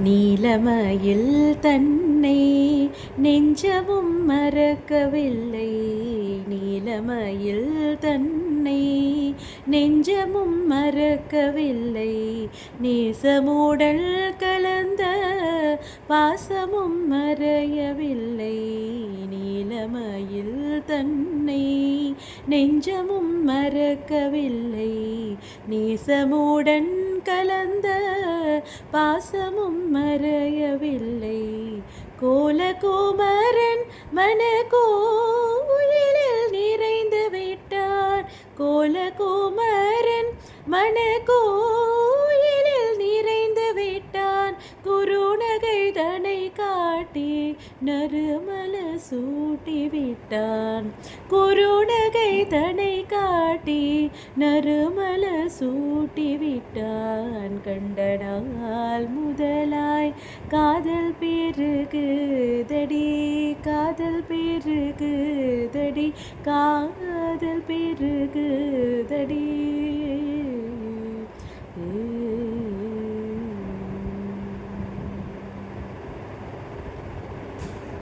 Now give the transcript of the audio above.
நீலமயில் தன்னை நெஞ்சமும் மறக்கவில்லை. நீலமயில் தன்னை நெஞ்சமும் மறக்கவில்லை. நேசமூடல் கலந்த பாசமும் மறையவில்லை. நீலமயில் தன்னை நெஞ்சமும் மறக்கவில்லை. நேசமுடன் கலந்த பாசமும் மறையவில்லை. கோலகுமரன் மனக்கோயிலில் நிறைந்து விட்டான். கோலகுமரன் மனக்கோயிலில் நிறைந்து விட்டான். குறுநகை தனை காட்டி நறுமல சூட்டி விட்டான். குறுநகை தனை காட்டி நறுமல சூட்டி விட்டான். கண்ட நாள் முதலாய் காதல் பெருகுதடி. காதல் பெருகுதடி. காதல் பெருகுதடி.